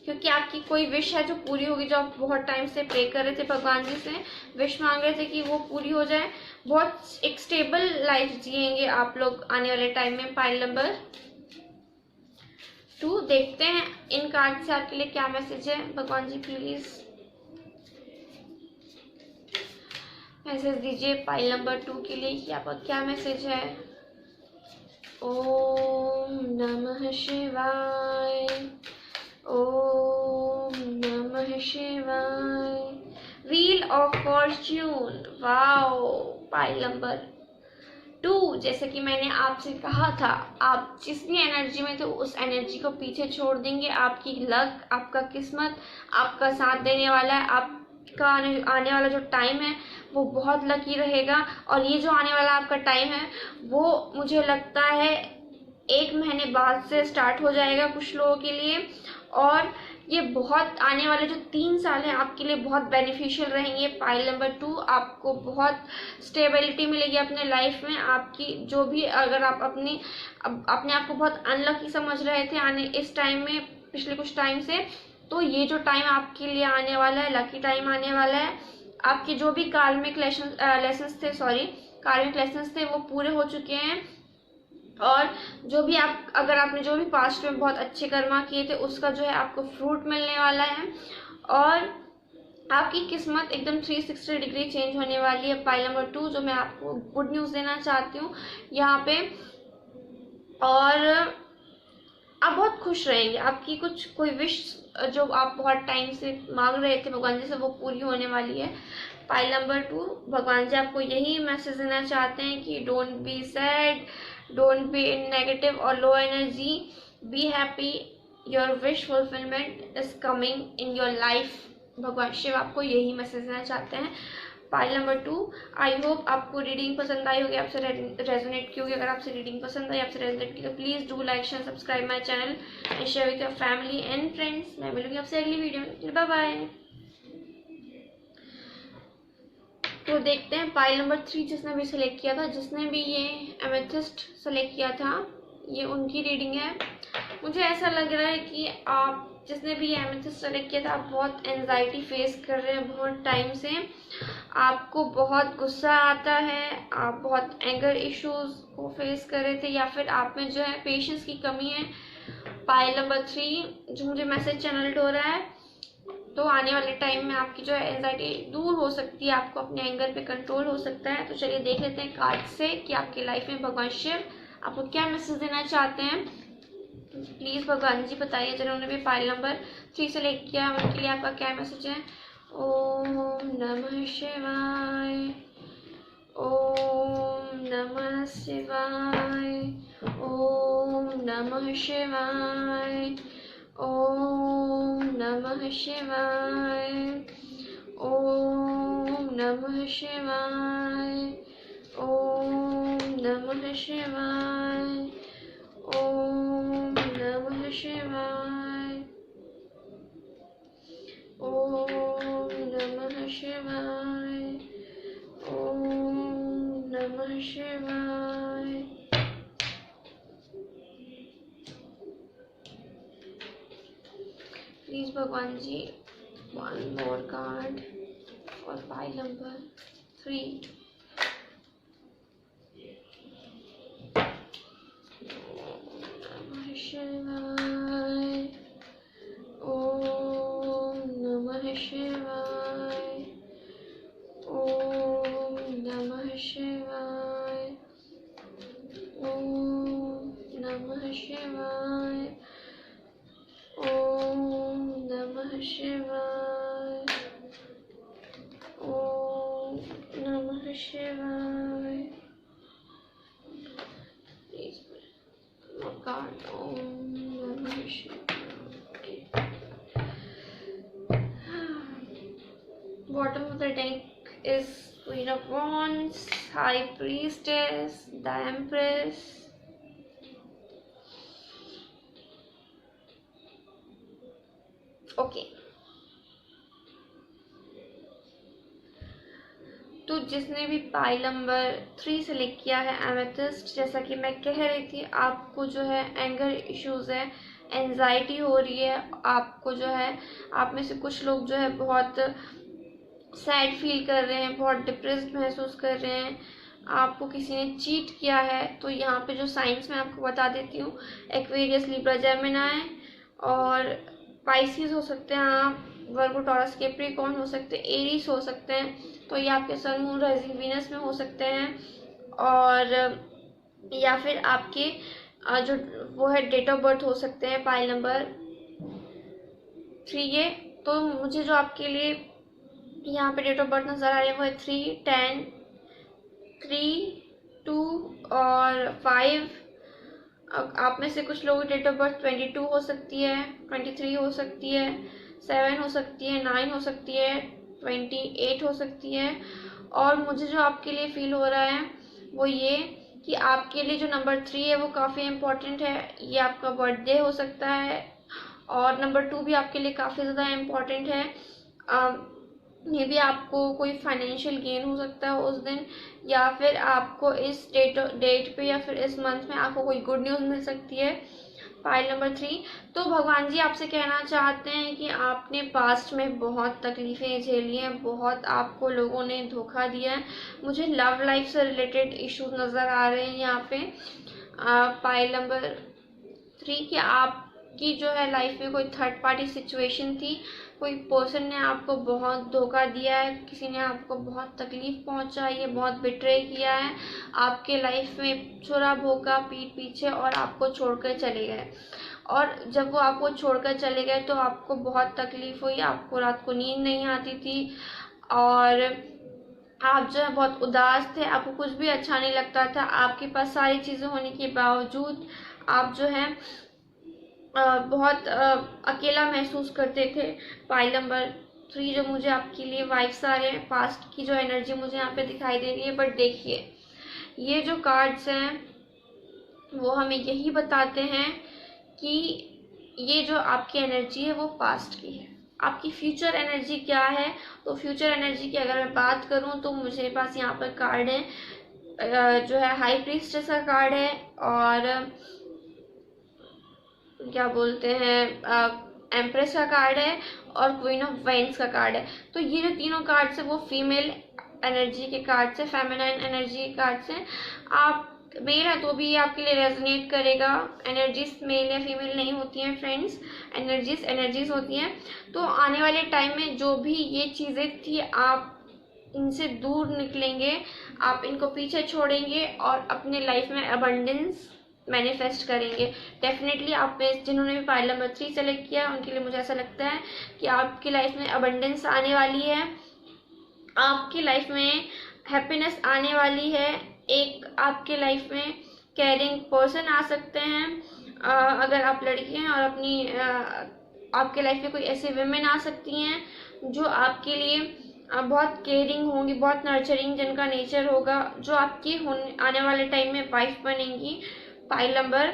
क्योंकि आपकी कोई विश है जो पूरी होगी, जो आप बहुत टाइम से प्रे कर रहे थे भगवान जी से, विश मांग रहे थे कि वो पूरी हो जाए। बहुत एक स्टेबल लाइफ जिएंगे आप लोग आने वाले टाइम में। पाइल नंबर 2 देखते हैं इन कार्ड से आपके लिए क्या मैसेज है। भगवान जी प्लीज मैसेज दीजिए पाइल नंबर 2 के लिए कि आपका क्या मैसेज है। ओम नमः शिवाय, ओम नमः शिवाय। Wheel of Fortune, wow. Pile number 2, जैसे कि मैंने आपसे कहा था, आप जिस भी एनर्जी में थे उस एनर्जी को पीछे छोड़ देंगे। आपकी लक, आपका किस्मत आपका साथ देने वाला है। आपका आने वाला जो टाइम है वो बहुत लकी रहेगा। और ये जो आने वाला आपका टाइम है वो मुझे लगता है 1 महीने बाद से स्टार्ट हो जाएगा कुछ लोगों के लिए। और ये बहुत आने वाले जो 3 साल हैं आपके लिए बहुत बेनिफिशियल रहेंगे। पाइल नंबर 2, आपको बहुत स्टेबिलिटी मिलेगी अपने लाइफ में। आपकी जो भी, अगर आप अपने आप को बहुत अनलकी समझ रहे थे आने इस टाइम में, पिछले कुछ टाइम से, तो ये जो टाइम आपके लिए आने वाला है, लकी टाइम आने वाला है। आपके जो भी कार्मिक लेसन्स थे वो पूरे हो चुके हैं। और जो भी अगर आपने जो भी पास्ट में बहुत अच्छे कर्मा किए थे उसका जो है आपको फ्रूट मिलने वाला है। और आपकी किस्मत एकदम 360 डिग्री चेंज होने वाली है। पाइल नंबर 2 जो मैं आपको गुड न्यूज़ देना चाहती हूँ यहाँ पे। और आप बहुत खुश रहेंगे। आपकी कोई विश जो आप बहुत टाइम से मांग रहे थे भगवान जी से वो पूरी होने वाली है। पाइल नंबर 2, भगवान जी आपको यही मैसेज देना चाहते हैं कि don't be sad, don't be in negative और low energy, be happy, your wish fulfilment is coming in your life. भगवान शिव आपको यही मैसेज देना चाहते हैं। पाइल नंबर 2, आई होप आपको रीडिंग पसंद आई होगी, आपसे रेजोनेट की होगी। अगर आपसे रीडिंग पसंद आई, आपसे रेजोनेट की, तो please do like share subscribe my channel and share with your family and friends. मैं मिलूंगी आपसे अगली वीडियो में। Bye bye. तो देखते हैं पाइल नंबर 3 जिसने भी सिलेक्ट किया था, जिसने भी ये एमेथिस्ट सेलेक्ट किया था, ये उनकी रीडिंग है। मुझे ऐसा लग रहा है कि आप जिसने भी ये एमेथिस्ट सेलेक्ट किया था, आप बहुत एंजाइटी फेस कर रहे हैं बहुत टाइम से, आपको बहुत गुस्सा आता है, आप बहुत एंगर इश्यूज को फेस कर रहे थे, या फिर आप में जो है पेशेंस की कमी है। पाइल नंबर 3 जो मुझे मैसेज चैनल हो रहा है, तो आने वाले टाइम में आपकी जो है एंजाइटी दूर हो सकती है, आपको अपने एंगर पे कंट्रोल हो सकता है। तो चलिए देख लेते हैं कार्ड से कि आपकी लाइफ में भगवान शिव आपको क्या मैसेज देना चाहते हैं। प्लीज़ भगवान जी बताइए, जिन्होंने भी फाइल नंबर 3 सेलेक्ट किया उनके लिए आपका क्या मैसेज है। ओम नमः शिवाय, ओम नमः शिवाय, ओम नमः शिवाय, ओम नमः शिवाय, ओम नमः शिवाय, ओम नमः शिवाय, ओम नमः शिवाय, ओम नमः शिवाय, ओम नमः शिवाय। प्लीज भगवान जी, one more card for pile number 3. नमः शिवाय, ओम नमः शिवाय, ओम नमः शिवाय, ओम नमः शिवाय, ओम नमः शिवाय, ओम नमः शिवाय। प्लीज God, ओम नमः शिवाय। Bottom of the deck is Queen of Wands, High Priestess, the Empress. Okay, तो जिसने भी पाइल नंबर 3 सेलेक्ट किया है एमेथिस्ट, जैसा कि मैं कह रही थी, आपको जो है एंगर इश्यूज है, एंजाइटी हो रही है, आपको जो है आप में से कुछ लोग जो है बहुत सैड फील कर रहे हैं, बहुत डिप्रेस्ड महसूस कर रहे हैं, आपको किसी ने चीट किया है। तो यहाँ पे जो साइंस मैं आपको बता देती हूँ, एक्वेरियस, लिब्रा, जेमिनी और पाइसिस हो सकते हैं आप, वर्गो, टॉरस, कैप्रिकॉर्न हो सकते हैं, एरीज हो सकते हैं। तो ये आपके सन, मून, राइजिंग, वीनस में हो सकते हैं, और या फिर आपके जो वो है डेट ऑफ बर्थ हो सकते हैं पाइल नंबर 3 ये। तो मुझे जो आपके लिए यहाँ पे डेट ऑफ बर्थ नज़र आ रही है वो है 3, 10, 3, 2 और 5। आप में से कुछ लोगों की डेट ऑफ बर्थ 22 हो सकती है, 23 हो सकती है, 7 हो सकती है, 9 हो सकती है, 28 हो सकती है। और मुझे जो आपके लिए फील हो रहा है वो ये कि आपके लिए जो नंबर 3 है वो काफ़ी इम्पोर्टेंट है। ये आपका बर्थडे हो सकता है, और नंबर 2 भी आपके लिए काफ़ी ज़्यादा इम्पोर्टेंट है। मे भी आपको कोई फाइनेंशियल गेन हो सकता है उस दिन, या फिर आपको इस डेट पे या फिर इस मंथ में आपको कोई गुड न्यूज़ मिल सकती है। पाइल नंबर 3, तो भगवान जी आपसे कहना चाहते हैं कि आपने पास्ट में बहुत तकलीफ़ें झेली हैं, बहुत आपको लोगों ने धोखा दिया है। मुझे लव लाइफ से रिलेटेड इश्यूज नज़र आ रहे हैं यहाँ पे पाइल नंबर 3 कि आपकी जो है लाइफ में कोई थर्ड पार्टी सिचुएशन थी, कोई पर्सन ने आपको बहुत धोखा दिया है, किसी ने आपको बहुत तकलीफ पहुंचाई है, बहुत बिट्रे किया है, आपके लाइफ में छुरा भोंका पीठ पीछे और आपको छोड़कर चले गए। और जब वो आपको छोड़कर चले गए तो आपको बहुत तकलीफ हुई, आपको रात को नींद नहीं आती थी, और आप जो है बहुत उदास थे, आपको कुछ भी अच्छा नहीं लगता था, आपके पास सारी चीज़ें होने के बावजूद आप जो है बहुत अकेला महसूस करते थे। पाइल नंबर 3 जो मुझे आपके लिए वाइब्स आ रहे हैं, पास्ट की जो एनर्जी मुझे यहाँ पे दिखाई दे रही है। बट देखिए, ये जो कार्ड्स हैं वो हमें यही बताते हैं कि ये जो आपकी एनर्जी है वो पास्ट की है। आपकी फ्यूचर एनर्जी क्या है? तो फ्यूचर एनर्जी की अगर मैं बात करूं तो मुझे पास यहाँ पर कार्ड है, जो है हाई प्रीस्टेस का कार्ड है, और क्या बोलते हैं, एम्प्रेस का कार्ड है, और क्वीन ऑफ वाइन्स का कार्ड है। तो ये जो तीनों कार्ड्स है वो फीमेल एनर्जी के कार्ड्स है, फेमिनाइन एनर्जी के कार्ड्स हैं। आप मेल है तो भी ये आपके लिए रेजोनेट करेगा। एनर्जीज मेल या फीमेल नहीं होती हैं फ्रेंड्स, एनर्जीज होती हैं। तो आने वाले टाइम में जो भी ये चीज़ें थी, आप इनसे दूर निकलेंगे, आप इनको पीछे छोड़ेंगे और अपने लाइफ में अबंडेंस मैनिफेस्ट करेंगे। डेफिनेटली आप में जिन्होंने भी पाइल नंबर 3 सेलेक्ट किया उनके लिए मुझे ऐसा लगता है कि आपकी लाइफ में अबंडेंस आने वाली है, आपकी लाइफ में हैप्पीनेस आने वाली है, एक आपके लाइफ में केयरिंग पर्सन आ सकते हैं। अगर आप लड़की हैं और आपके लाइफ में कोई ऐसी विमेन आ सकती हैं जो आपके लिए बहुत केयरिंग होंगी, बहुत नर्चरिंग जिनका नेचर होगा, जो आपकी आने वाले टाइम में वाइफ बनेंगी। Pile number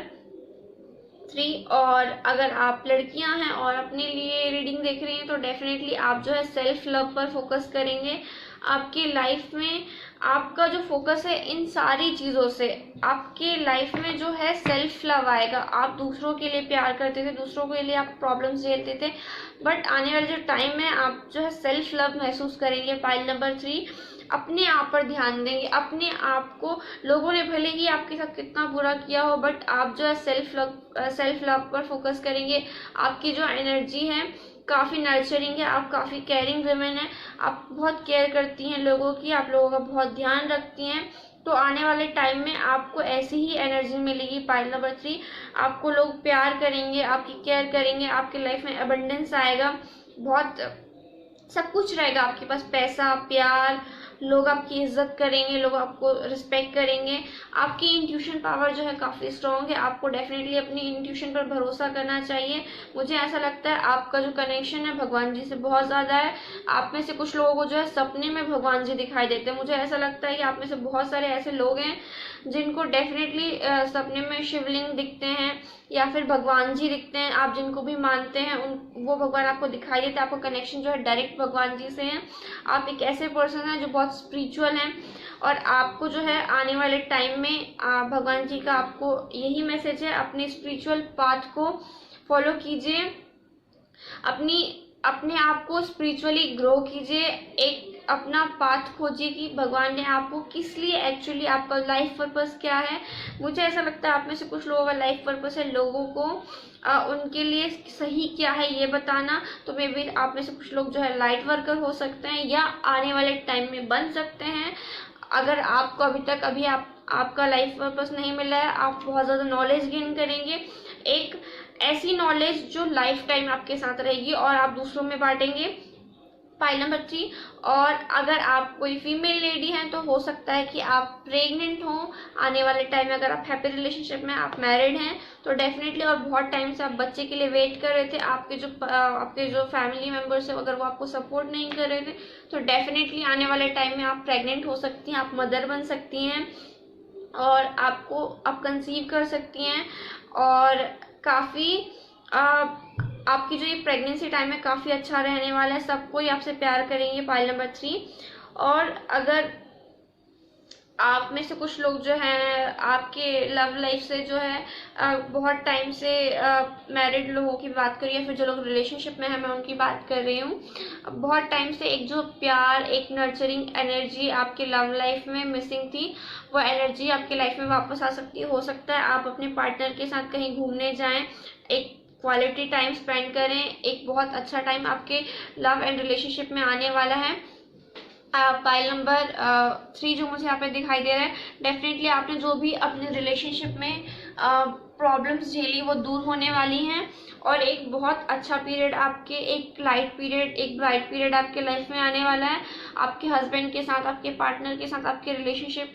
3। और अगर आप लड़कियां हैं और अपने लिए रीडिंग देख रही हैं तो डेफिनेटली आप जो है सेल्फ लव पर फोकस करेंगे। आपकी लाइफ में आपका जो फोकस है इन सारी चीज़ों से, आपके लाइफ में जो है सेल्फ लव आएगा। आप दूसरों के लिए प्यार करते थे, दूसरों के लिए आप प्रॉब्लम्स झेलते थे, बट आने वाले जो टाइम है आप जो है सेल्फ लव महसूस करेंगे। पाइल नंबर 3, अपने आप पर ध्यान देंगे, अपने आप को, लोगों ने भले ही आपके साथ कितना बुरा किया हो बट आप जो है सेल्फ लव पर फोकस करेंगे। आपकी जो एनर्जी है काफ़ी नर्चरिंग है, आप काफ़ी केयरिंग वुमेन है, आप बहुत केयर करती हैं लोगों की, आप लोगों का बहुत ध्यान रखती हैं। तो आने वाले टाइम में आपको ऐसी ही एनर्जी मिलेगी। पाइल नंबर 3, आपको लोग प्यार करेंगे, आपकी केयर करेंगे, आपकी लाइफ में अबंडेंस आएगा, बहुत सब कुछ रहेगा आपके पास, पैसा, प्यार, लोग आपकी इज्जत करेंगे, लोग आपको रिस्पेक्ट करेंगे। आपकी इंट्यूशन पावर जो है काफ़ी स्ट्रॉन्ग है, आपको डेफिनेटली अपनी इंट्यूशन पर भरोसा करना चाहिए। मुझे ऐसा लगता है आपका जो कनेक्शन है भगवान जी से बहुत ज़्यादा है। आप में से कुछ लोगों को जो है सपने में भगवान जी दिखाई देते हैं। मुझे ऐसा लगता है कि आप में से बहुत सारे ऐसे लोग हैं जिनको डेफिनेटली सपने में शिवलिंग दिखते हैं या फिर भगवान जी दिखते हैं। आप जिनको भी मानते हैं वो भगवान आपको दिखाई देते हैं। आपका कनेक्शन जो है डायरेक्ट भगवान जी से है। आप एक ऐसे पर्सन हैं जो बहुत स्पिरिचुअल हैं, और आपको जो है आने वाले टाइम में भगवान जी का आपको यही मैसेज है, अपने स्पिरिचुअल पाथ को फॉलो कीजिए, अपने आप को स्पिरिचुअली ग्रो कीजिए, एक अपना पाथ खोजिए कि भगवान ने आपको किस लिए, एक्चुअली आपका लाइफ पर्पस क्या है। मुझे ऐसा लगता है आप में से कुछ लोगों का लाइफ पर्पस है लोगों को उनके लिए सही क्या है ये बताना। तो मे बी आप में से कुछ लोग जो है लाइट वर्कर हो सकते हैं या आने वाले टाइम में बन सकते हैं। अगर आपको अभी आपका लाइफ पर्पस नहीं मिला है, आप बहुत ज़्यादा नॉलेज गेन करेंगे, एक ऐसी नॉलेज जो लाइफ टाइम आपके साथ रहेगी और आप दूसरों में बांटेंगे। Pile number 3। और अगर आप कोई फीमेल लेडी हैं तो हो सकता है कि आप प्रेग्नेंट हो आने वाले टाइम में। अगर आप हैप्पी रिलेशनशिप में, आप मैरिड हैं तो डेफिनेटली, और बहुत टाइम से आप बच्चे के लिए वेट कर रहे थे, आपके जो फैमिली मेम्बर्स है अगर वो आपको सपोर्ट नहीं कर रहे थे तो डेफिनेटली आने वाले टाइम में आप प्रेग्नेंट हो सकती हैं, आप मदर बन सकती हैं और आप कंसीव कर सकती हैं। और काफ़ी आपकी जो ये प्रेगनेंसी टाइम है काफ़ी अच्छा रहने वाला है, सब कोई आपसे प्यार करेंगे। Pile number 3। और अगर आप में से कुछ लोग जो हैं आपके लव लाइफ से जो है बहुत टाइम से मैरिड लोगों की बात करिए या फिर जो लोग रिलेशनशिप में हैं मैं उनकी बात कर रही हूँ। बहुत टाइम से एक जो प्यार, एक नर्चरिंग एनर्जी आपके लव लाइफ में मिसिंग थी, वो एनर्जी आपके लाइफ में वापस आ सकती है। हो सकता है आप अपने पार्टनर के साथ कहीं घूमने जाएं, एक क्वालिटी टाइम स्पेंड करें, एक बहुत अच्छा टाइम आपके लव एंड रिलेशनशिप में आने वाला है। पाइल नंबर 3 जो मुझे यहाँ पे दिखाई दे रहा है, डेफिनेटली आपने जो भी अपने रिलेशनशिप में प्रॉब्लम्स झेली वो दूर होने वाली हैं, और एक बहुत अच्छा पीरियड आपके, एक लाइट पीरियड, एक ब्राइट पीरियड आपके लाइफ में आने वाला है। आपके हस्बैंड के साथ, आपके पार्टनर के साथ आपके रिलेशनशिप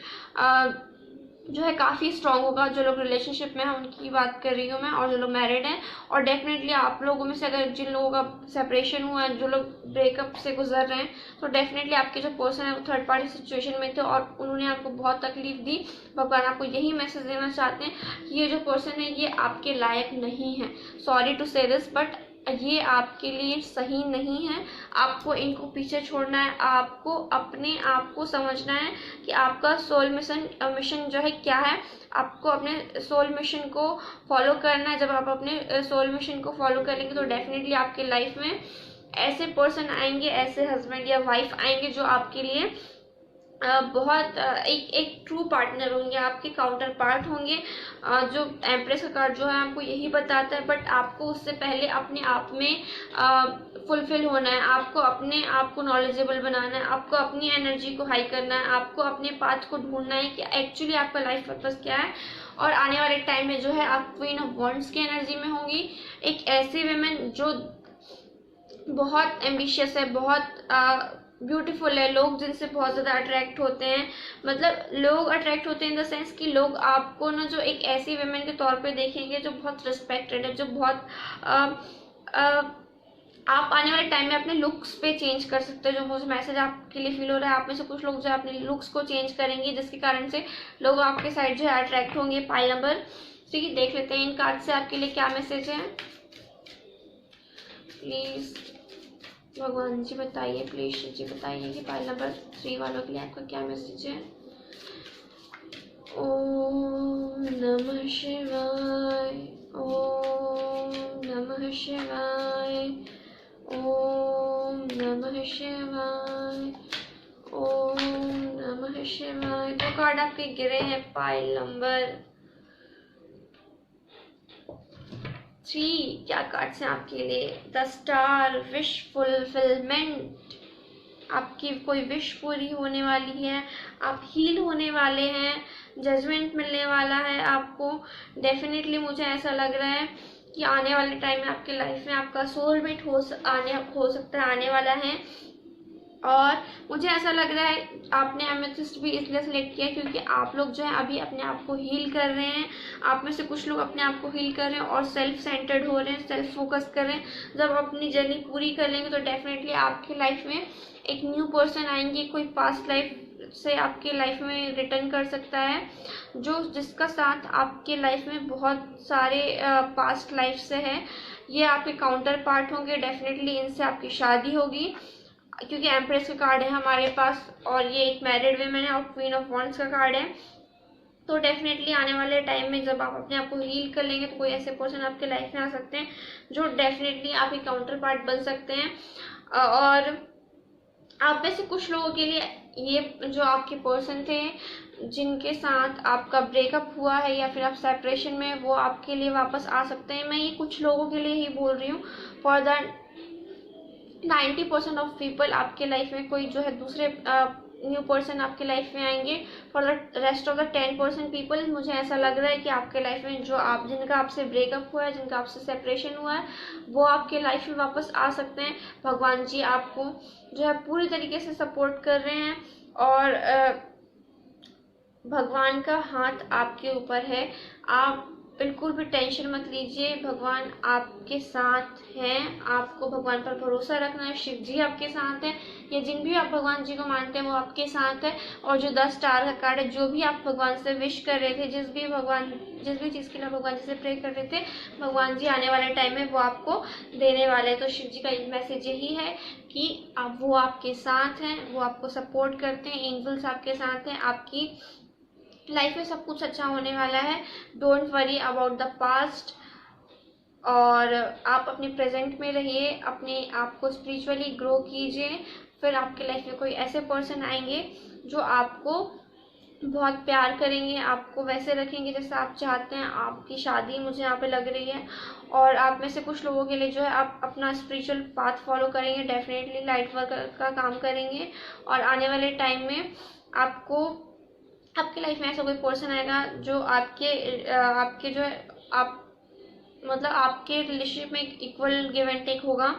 जो है काफ़ी स्ट्रांग होगा। जो लोग रिलेशनशिप में हैं उनकी बात कर रही हूँ मैं, और जो लोग मैरिड हैं, और डेफिनेटली आप लोगों में से अगर जिन लोगों का सेपरेशन हुआ है, जो लोग ब्रेकअप से गुजर रहे हैं, तो डेफिनेटली आपके जो पर्सन है वो थर्ड पार्टी सिचुएशन में थे और उन्होंने आपको बहुत तकलीफ दी। भगवान आपको यही मैसेज देना चाहते हैं कि ये जो पर्सन है ये आपके लायक नहीं है। सॉरी टू से दिस, बट ये आपके लिए सही नहीं है। आपको इनको पीछे छोड़ना है, आपको अपने आप को समझना है कि आपका सोल मिशन जो है क्या है। आपको अपने सोल मिशन को फॉलो करना है। जब आप अपने सोल मिशन को फॉलो करेंगे तो डेफिनेटली आपके लाइफ में ऐसे पर्सन आएंगे, ऐसे हस्बैंड या वाइफ आएंगे जो आपके लिए बहुत एक ट्रू पार्टनर होंगे, आपके काउंटर पार्ट होंगे। जो एम्प्रेस का कार्ड जो है आपको यही बताता है, बट आपको उससे पहले अपने आप में फुलफिल होना है। आपको अपने आप को नॉलेजेबल बनाना है, आपको अपनी एनर्जी को हाई करना है, आपको अपने पाथ को ढूंढना है कि एक्चुअली आपका लाइफ पर्पस क्या है। और आने वाले टाइम में जो है आप क्वीन ऑफ वॉन्ड्स की एनर्जी में होंगी, एक ऐसी वेमेन जो बहुत एम्बिशियस है, बहुत ब्यूटीफुल है, लोग जिनसे बहुत ज़्यादा अट्रैक्ट होते हैं। मतलब लोग अट्रैक्ट होते हैं इन द सेंस कि लोग आपको ना जो एक ऐसी वेमेन के तौर पे देखेंगे जो बहुत रिस्पेक्टेड है, जो बहुत आप आने वाले टाइम में अपने लुक्स पे चेंज कर सकते हो। जो मुझे मैसेज आपके लिए फील हो रहा है, आप में से कुछ लोग जो है अपने लुक्स को चेंज करेंगे, जिसके कारण से लोग आपके साइड जो है अट्रैक्ट होंगे। पाइल नंबर 3 देख लेते हैं इन कार्ड से आपके लिए क्या मैसेज है। प्लीज़ भगवान जी बताइए, प्लीज जी बताइए कि पाइल नंबर 3 वालों के लिए आपका क्या मैसेज है। ओम नमः शिवाय, ओम नमः शिवाय, ओम नमः शिवाय, ओम नमः शिवाय। दो कार्ड आपके गिरे हैं पाइल नंबर 3। क्या कार्ड्स हैं आपके लिए। The star, wish fulfilment. आपकी कोई विश पूरी होने वाली है, आप हील होने वाले हैं, जजमेंट मिलने वाला है आपको। डेफिनेटली मुझे ऐसा लग रहा है कि आने वाले टाइम में आपके लाइफ में आपका सोलमेट हो सकता है, आने वाला है। और मुझे ऐसा लग रहा है आपने एमेथिस्ट भी इसलिए सेलेक्ट किया क्योंकि आप लोग जो है अभी अपने आप को हील कर रहे हैं। आप में से कुछ लोग अपने आप को हील कर रहे हैं और सेल्फ सेंटर्ड हो रहे हैं, सेल्फ फोकस कर रहे हैं। जब अपनी जर्नी पूरी कर लेंगे तो डेफिनेटली आपकी लाइफ में एक न्यू पर्सन आएंगे, कोई पास्ट लाइफ से आपके लाइफ में रिटर्न कर सकता है, जो जिसका साथ आपके लाइफ में बहुत सारे पास्ट लाइफ से है। ये आपके काउंटर पार्ट होंगे, डेफिनेटली इनसे आपकी शादी होगी क्योंकि एम्प्रेस का कार्ड है हमारे पास, और ये एक मैरिड वेमेन है, और क्वीन ऑफ वॉन्ड्स का कार्ड है। तो डेफिनेटली आने वाले टाइम में जब आप अपने आप को हील कर लेंगे तो कोई ऐसे पर्सन आपके लाइफ में आ सकते हैं जो डेफिनेटली आपके काउंटर पार्ट बन सकते हैं। और आप में से कुछ लोगों के लिए ये जो आपके पर्सन थे जिनके साथ आपका ब्रेकअप हुआ है या फिर आप सेपरेशन में, वो आपके लिए वापस आ सकते हैं। मैं ये कुछ लोगों के लिए ही बोल रही हूँ। फॉर द 90% ऑफ पीपल आपके लाइफ में कोई जो है दूसरे न्यू पर्सन आपके लाइफ में आएंगे। For the rest of the 10% people मुझे ऐसा लग रहा है कि आपके लाइफ में जो जिनका आपसे ब्रेकअप हुआ है, जिनका आपसे सेपरेशन हुआ है, वो आपके लाइफ में वापस आ सकते हैं। भगवान जी आपको जो है पूरी तरीके से सपोर्ट कर रहे हैं और भगवान का हाथ आपके ऊपर है। आप बिल्कुल भी टेंशन मत लीजिए, भगवान आपके साथ हैं। आपको भगवान पर भरोसा रखना है। शिव जी आपके साथ हैं, या जिन भी आप भगवान जी को मानते हैं वो आपके साथ है। और जो 10 स्टार का कार्ड है, जो भी आप भगवान से विश कर रहे थे, जिस भी चीज़ के लिए भगवान जी से प्रे कर रहे थे, भगवान जी आने वाले टाइम में वो आपको देने वाले हैं। तो शिव जी का मैसेज यही है कि वो आपके साथ हैं, वो आपको सपोर्ट करते हैं, एंजल्स आपके साथ हैं। आपकी लाइफ में सब कुछ अच्छा होने वाला है। Don't worry about the past, और आप अपने प्रेजेंट में रहिए, अपने आप को स्पिरिचुअली ग्रो कीजिए। फिर आपके लाइफ में कोई ऐसे पर्सन आएंगे जो आपको बहुत प्यार करेंगे, आपको वैसे रखेंगे जैसे आप चाहते हैं। आपकी शादी मुझे यहाँ पे लग रही है। और आप में से कुछ लोगों के लिए जो है आप अपना स्पिरिचुअल पाथ फॉलो करेंगे, डेफिनेटली लाइट वर्क का काम करेंगे। और आने वाले टाइम में आपको आपके लाइफ में ऐसा कोई पर्सन आएगा जो आपके जो है आप मतलब आपके रिलेशनशिप में एक इक्वल गिव एंड टेक होगा।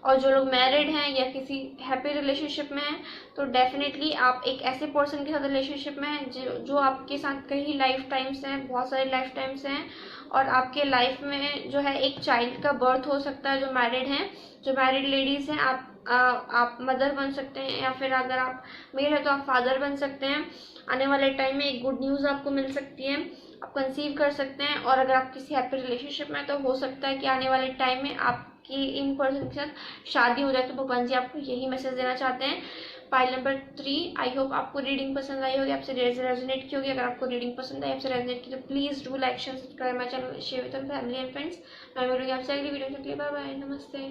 और जो लोग मैरिड हैं या किसी हैप्पी रिलेशनशिप में हैं तो डेफिनेटली आप एक ऐसे पर्सन के साथ रिलेशनशिप में हैं जो आपके साथ कई लाइफ टाइम से हैं, बहुत सारे लाइफ टाइम से हैं। और आपके लाइफ में जो है एक चाइल्ड का बर्थ हो सकता है। जो मैरिड हैं, जो मैरिड लेडीज़ हैं, आप मदर बन सकते हैं, या फिर अगर आप मेल है तो आप फादर बन सकते हैं। आने वाले टाइम में एक गुड न्यूज़ आपको मिल सकती है, आप कंसीव कर सकते हैं। और अगर आप किसी हैप्पी रिलेशनशिप में तो हो सकता है कि आने वाले टाइम में आपकी इन पर्सन के साथ शादी हो जाए। तो भगवान जी आपको यही मैसेज देना चाहते हैं। पाइल नंबर 3, आई होप आपको रीडिंग पसंद आई होगी, आपसे रेजोनेट की होगी। अगर आपको रीडिंग पसंद आई, आपसे रेजोनेट की तो please do like share subscribe my channel, share with family and friends. मैं मिलूंगी आपसे अगली वीडियो में। बाय बाय, नमस्ते।